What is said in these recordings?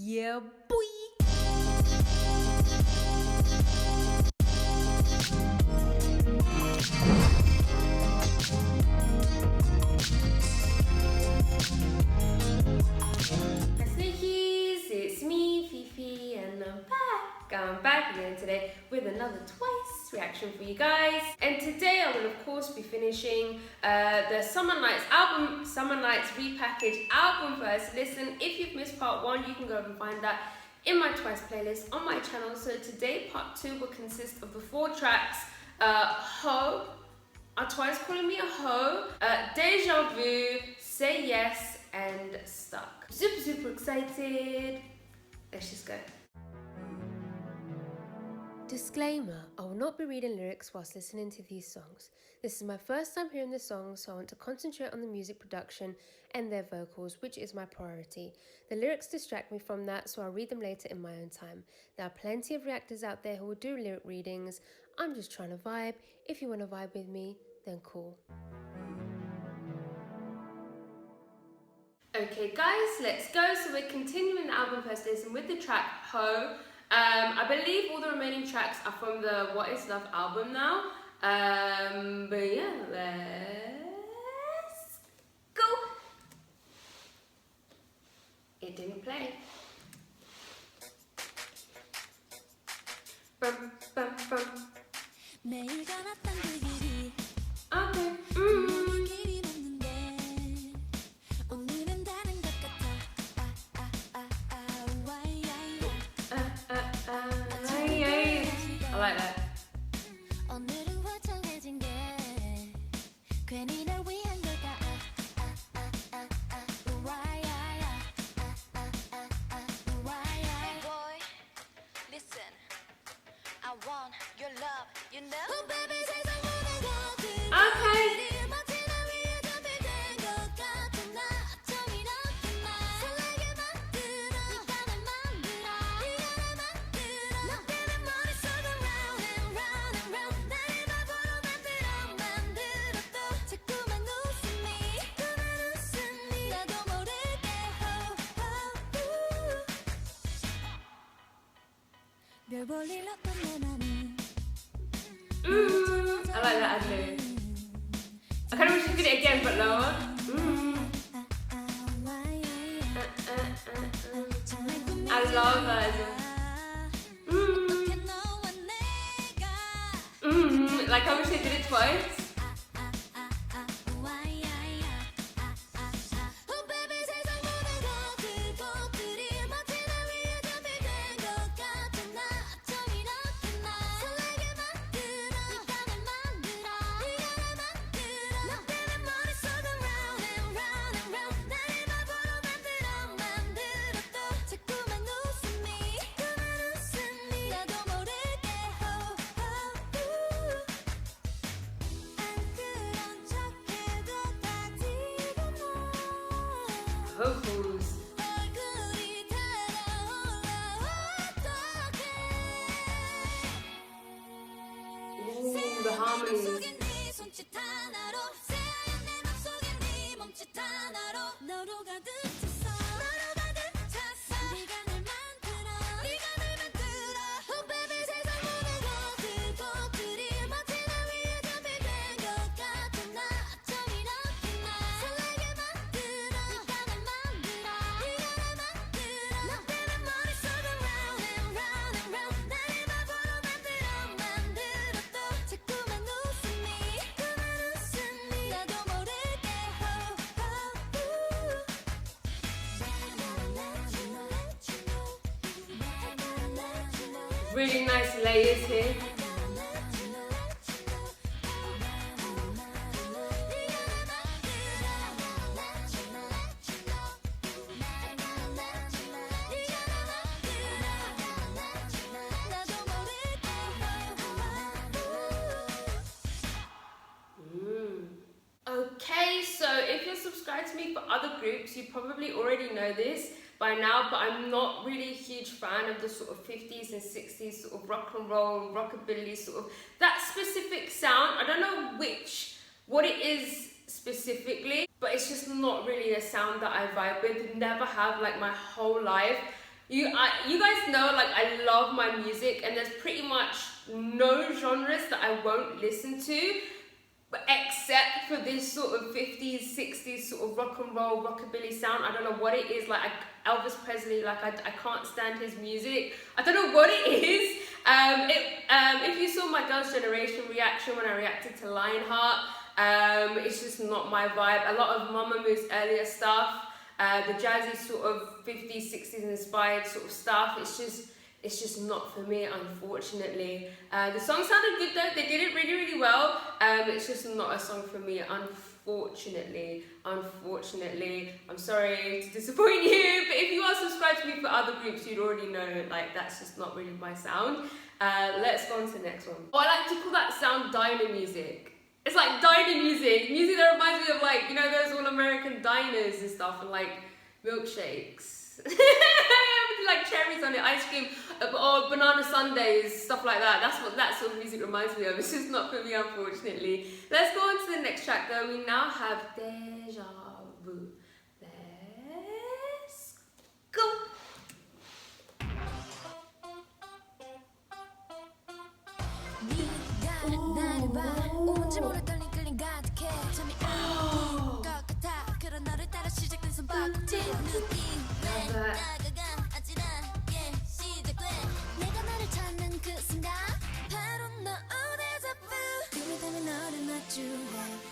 Yeah, boy. Sneakies, it's me, Fifi, and I'm back. I'm back again today with another Twice reaction for you guys. And today I will of course be finishing the Summer Nights album, Summer Nights repackaged album first. Listen, if you've missed part 1, you can go and find that in my Twice playlist on my channel. So today part 2 will consist of the 4 tracks, Ho, are Twice calling me a hoe, Deja Vu, Say Yes, and Stuck. Super excited. Let's just go. Disclaimer, I will not be reading lyrics whilst listening to these songs. This is my first time hearing the songs, so I want to concentrate on the music production and their vocals, which is my priority. The lyrics distract me from that, so I'll read them later in my own time. There are plenty of reactors out there who will do lyric readings. I'm just trying to vibe. If you want to vibe with me, then cool. Okay guys, let's go. So we're continuing the album first listen with the track Ho. I believe all the remaining tracks are from the What Is Love album now. But yeah, let's go. It didn't play. Bum, bum, bum. Okay. I like that. Listen, I want your love, you know. Okay. I like that ad-lib. I kind of wish you did it again, but lower. I love that. Like I wish they did it twice. Vocals. Ooh, the harmonies. Really nice layers here. Okay, so if you're subscribed to me for other groups, you probably already know this by now, but I'm not really a huge fan of the sort of 50s and 60s sort of rock and roll, rockabilly sort of, that specific sound. I don't know what it is specifically, but it's just not really a sound that I vibe with, never have, like my whole life. You guys know, like, I love my music, and there's pretty much no genres that I won't listen to, but except for this sort of 50s, 60s sort of rock and roll, rockabilly sound. I don't know what it is. Like Elvis Presley, like I can't stand his music. I don't know what it is. If you saw my Girls' Generation reaction when I reacted to Lionheart, it's just not my vibe. A lot of Mamamoo earlier stuff, the jazzy sort of 50s, 60s inspired sort of stuff, it's just not for me, unfortunately. The song sounded good though, they did it really, really well. It's just not a song for me, unfortunately. I'm sorry to disappoint you, but if you are subscribed to me for other groups, you'd already know, like, that's just not really my sound. Let's go on to the next one. Oh, I like to call that sound diner music. It's like diner music that reminds me of, like, you know, those all-American diners and stuff, and like milkshakes. With like cherries on it, ice cream, or banana sundaes, stuff like that. That's what that sort of music reminds me of. It's just not for me, unfortunately. Let's go on to the next track though. We now have Deja Vu. Let's go.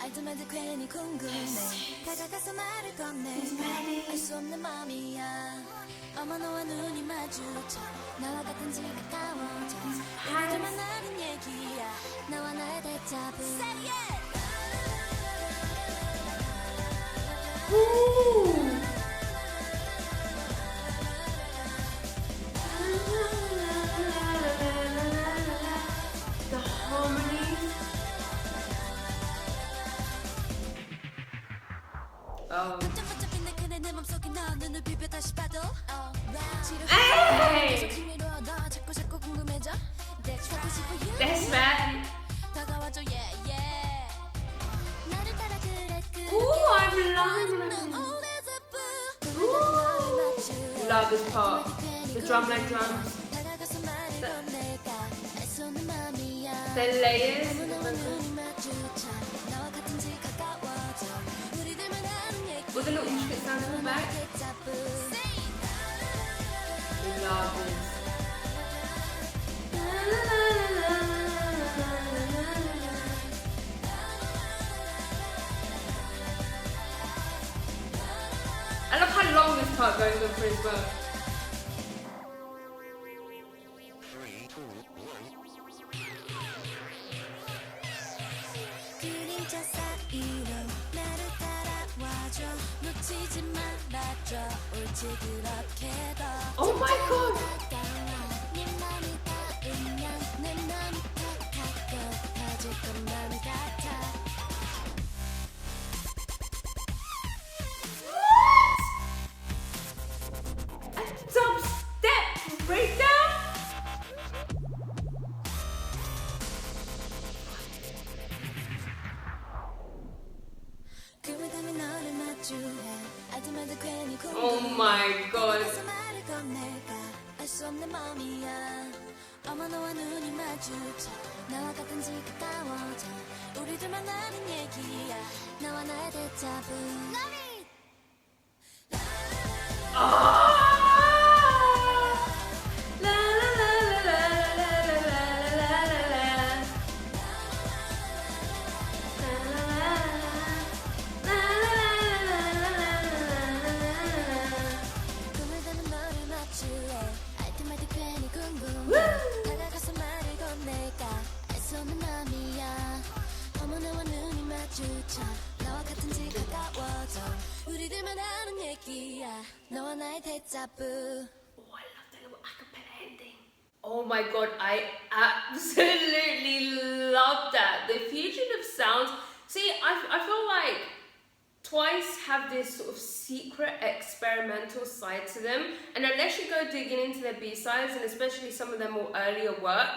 알때마다 괜히 궁금해 다가가서 말을 건네 알 수 없는 맘이야 어머 너와 눈이 마주쳐 나와 같은지 가까워져 우리들만 아는 얘기야 나와 나의 데자부 The harmony. Oh. Hey! That's right. Ooh, I'm loving it. Ooh. Love this part. The drumline drums. The layers. With a little intricate sound in the back. Love this. I love how long this part goes on for as well. Oh my god! A dubstep breakdown? Oh my god. Oh my god, I absolutely love that. The fusion of sounds. See, I feel like Twice have this sort of secret experimental side to them, and unless you go digging into their B-sides, and especially some of their more earlier work,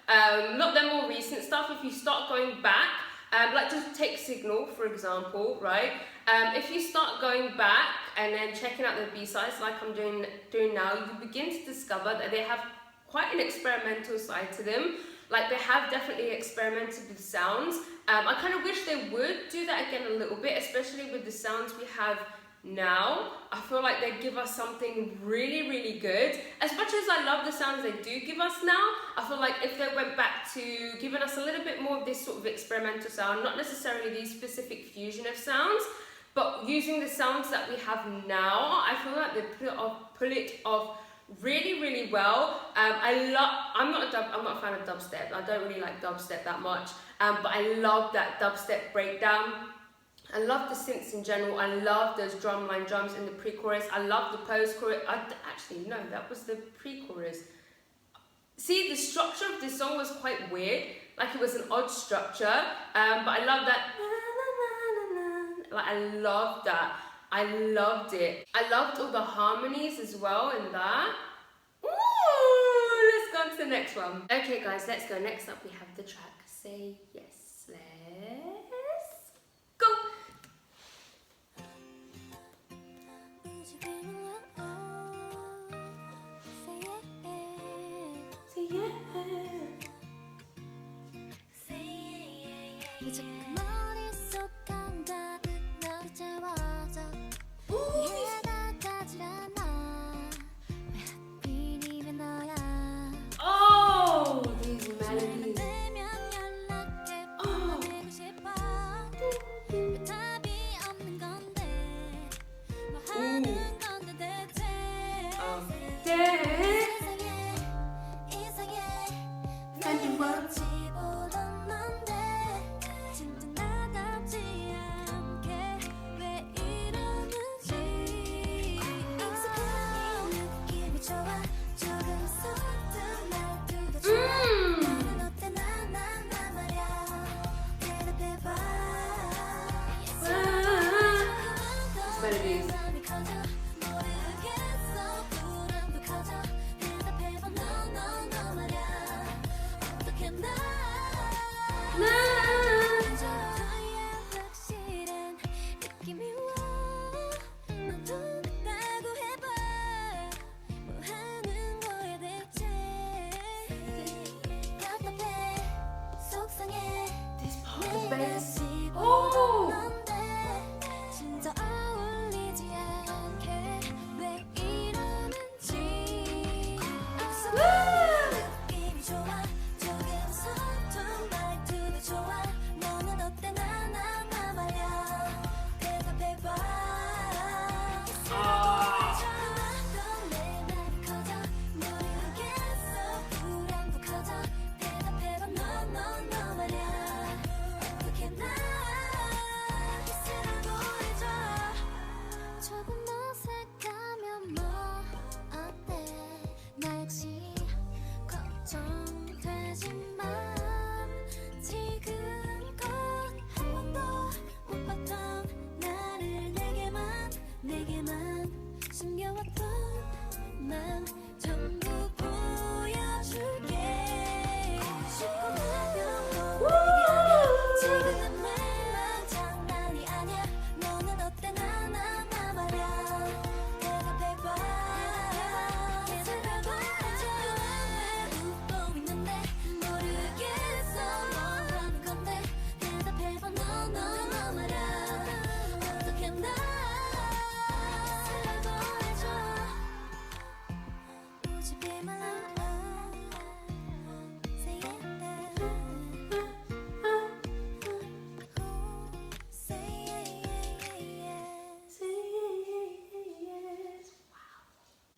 not their more recent stuff, if you start going back, Like just take Signal, for example, right? If you start going back and then checking out the B-sides like I'm doing now, you begin to discover that they have quite an experimental side to them. Like they have definitely experimented with sounds. I kind of wish they would do that again a little bit, especially with the sounds we have now. I feel like they give us something really, really good. As much as I love the sounds they do give us now, I feel like if they went back to giving us a little bit more of this sort of experimental sound, not necessarily these specific fusion of sounds, but using the sounds that we have now, I feel like they pull it off really, really well. I'm not a fan of dubstep. I don't really like dubstep that much, but I love that dubstep breakdown. I love the synths in general. I love those drumline drums in the pre-chorus. I love the post-chorus. Actually, no, that was the pre-chorus. See, the structure of this song was quite weird. Like it was an odd structure, but I love that. Like I loved that. I loved it. I loved all the harmonies as well in that. Ooh, let's go on to the next one. Okay guys, let's go. Next up we have the track Say Yes. Let's go. Say yeah. Oh, these melodies.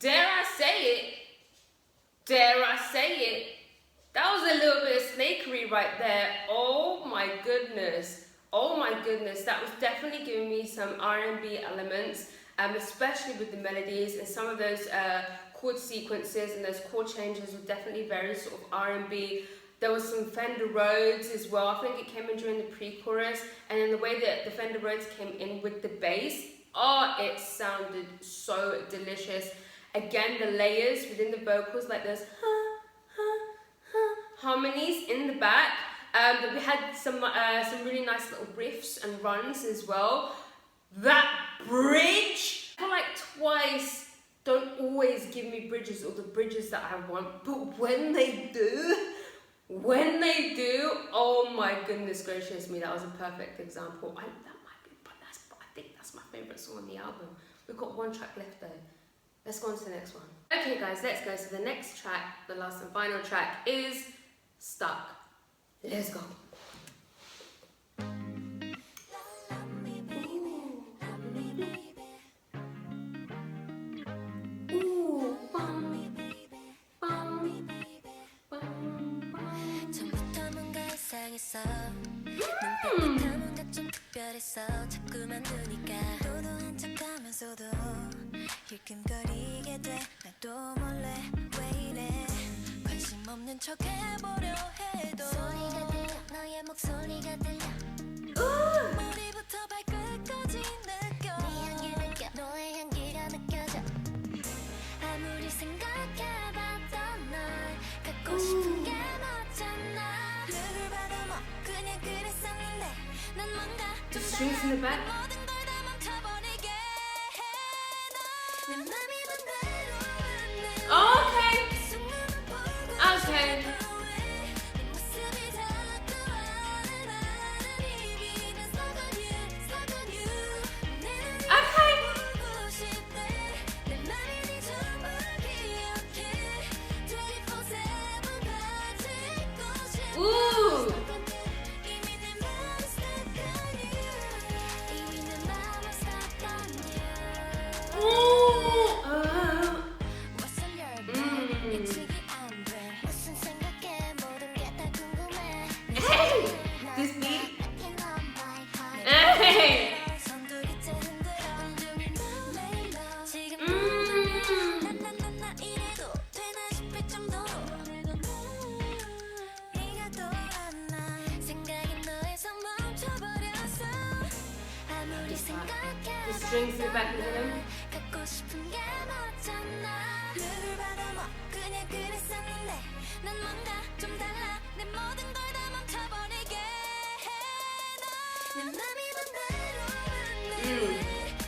Dare I say it? That was a little bit of snakery right there. Oh my goodness. Oh my goodness. That was definitely giving me some R&B elements, especially with the melodies, and some of those chord sequences and those chord changes were definitely very sort of R&B. There was some Fender Rhodes as well. I think it came in during the pre-chorus, and then the way that the Fender Rhodes came in with the bass, oh, it sounded so delicious. Again, the layers within the vocals, like those harmonies in the back, But we had some really nice little riffs and runs as well. That bridge, I feel like Twice don't always give me bridges or the bridges that I want, but when they do, oh my goodness gracious me, that was a perfect example. I think that's my favourite song on the album. We've got one track left though. Let's go on to the next one. Okay guys, let's go. So the next track, the last and final track is Stuck. Let's go. 눈빛부터 좀 특별했어. 자꾸만 눈이가 도도한 척하면서도 힐끔거리게 돼. 나도 몰래 왜 이래. 관심 없는 척 해보려 해도 소리가 들려. 너의 목소리가 들려. 머리부터 발끝까지 느껴. 네 향기 느껴. 너의 향기가 느껴져. 아무리 생각해봤던 널 갖고 싶은 게 맞잖아. 누굴 봐도 뭐 그냥 그랬었는데 난 뭔가 좀 strings in the back. 모든 걸 다 멈춰버리게 해. 내 맘이 맘대로 안 돼. Okay. 속눈을 보고 Okay. 싶어 왜. 내 모습이 자꾸 하는 입이 난 stuck on you, stuck on you. 내 눈이 Okay. 보고 싶대. 내 맘이 네 전부 기억해. 24/7 가지고 싶어. Ooh. 이미 내 맘은 stuck on you. 이미 내 맘은 stuck on you. Ooh. What's on your mind? 예측이 안 돼. 무슨 생각해? 모든 게 다 궁금해. Hey, this beat. Knocking on my heart. Hey. 선두리째 흔들어. 온종일 맘 지금 나 이래도 되나 싶을 정도로. 네가 돌아나 생각이 너에서 멈춰버렸어. 아무리 The 생각해도 strings in the back of them. 갖고 싶은 게 맞잖아. 누굴 봐도 뭐 그냥 그랬었는데 난 뭔가 좀 달라. 내 모든 걸 다 멈춰버리게 해. 내 맘이 맘대로 안 돼.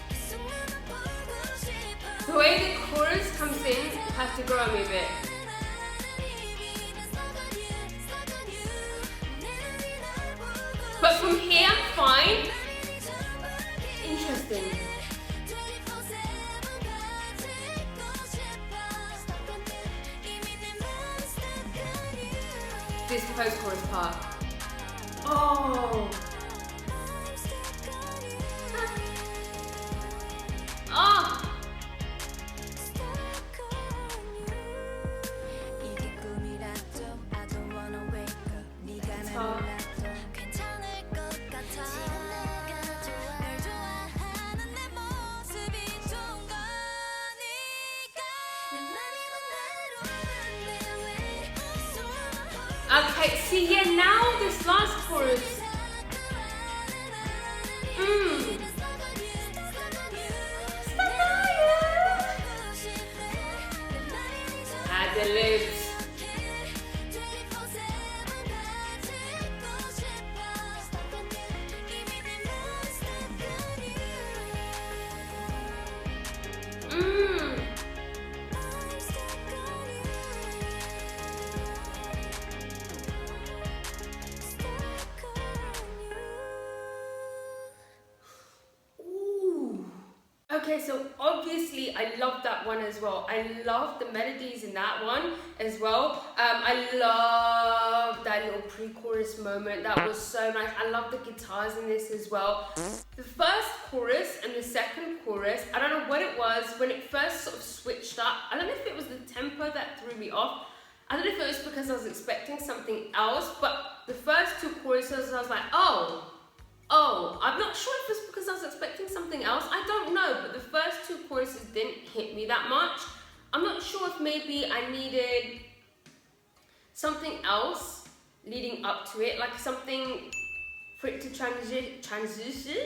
계속 너만 보고 싶어. The way the chorus comes in has to grow on me a bit. But from here, I'm fine. Interesting. This post-chorus part. Oh. Oh. 이게 꿈이라도 I don't wanna wake up. 네가 날 몰라도 괜찮을 것 같아. 지금 내가 좋아. 널 좋아하는 내 모습이 좋은 거니까. 내 맘이 맘대로 안 돼. 왜 속만 보고 Okay, see, yeah, now this last chorus. Add the lips. Ooh. Okay, so obviously I love that one as well. I love the melodies in that one as well. I love that little pre-chorus moment. That was so nice. I love the guitars in this as well. The first chorus and the second chorus, I don't know what it was when it first sort of switched up. I don't know if it was the tempo that threw me off. I don't know if it was because I was expecting something else, but the first two choruses I was like, oh, I'm not sure if it's because I was expecting something else. I don't know, but the first two choruses didn't hit me that much. I'm not sure if maybe I needed something else leading up to it, like something for it to transition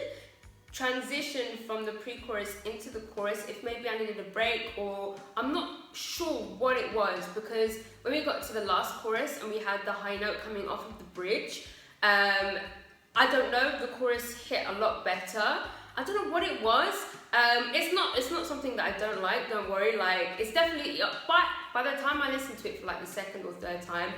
transition from the pre-chorus into the chorus, if maybe I needed a break, or I'm not sure what it was, because when we got to the last chorus and we had the high note coming off of the bridge, I don't know, the chorus hit a lot better. I don't know what it was. It's not something that I don't like, don't worry. Like, it's definitely, by the time I listen to it for like the second or third time,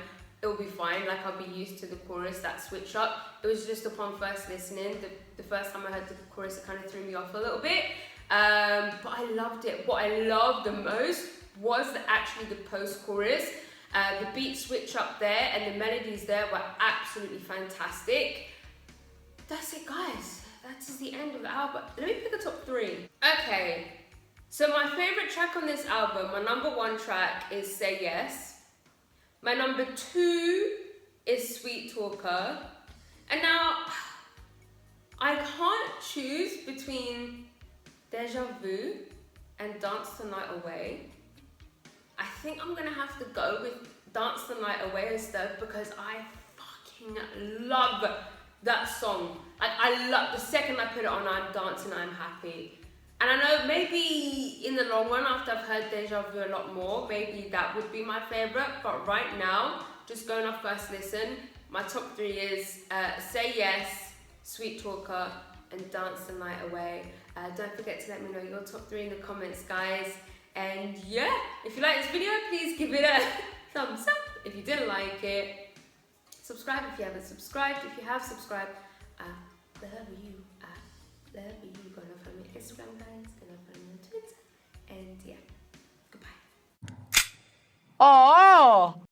it'll be fine. Like, I'll be used to the chorus, that switch up. It was just upon first listening, the first time I heard the chorus, it kind of threw me off a little bit. But I loved it. What I loved the most was actually the post-chorus. The beat switch up there and the melodies there were absolutely fantastic. That's it, guys. That is the end of the album. Let me pick a top 3. Okay, so my favorite track on this album, my number 1 track is Say Yes. My number 2 is Sweet Talker. And now, I can't choose between DEJAVU and Dance the Night Away. I think I'm gonna have to go with Dance the Night Away instead, because I fucking love that song. I love, the second I put it on, I'm dancing, I'm happy. And I know maybe in the long run, after I've heard DEJAVU a lot more, maybe that would be my favorite. But right now, just going off first listen, my top 3 is Say Yes, Sweet Talker, and Dance the Night Away. Don't forget to let me know your top 3 in the comments, guys. And yeah, if you like this video, please give it a thumbs up. If you didn't like it, subscribe if you haven't subscribed. If you have subscribed, I love you. I love you. Gonna follow me on Instagram, guys. Gonna follow me on Twitter. And yeah, goodbye. Oh!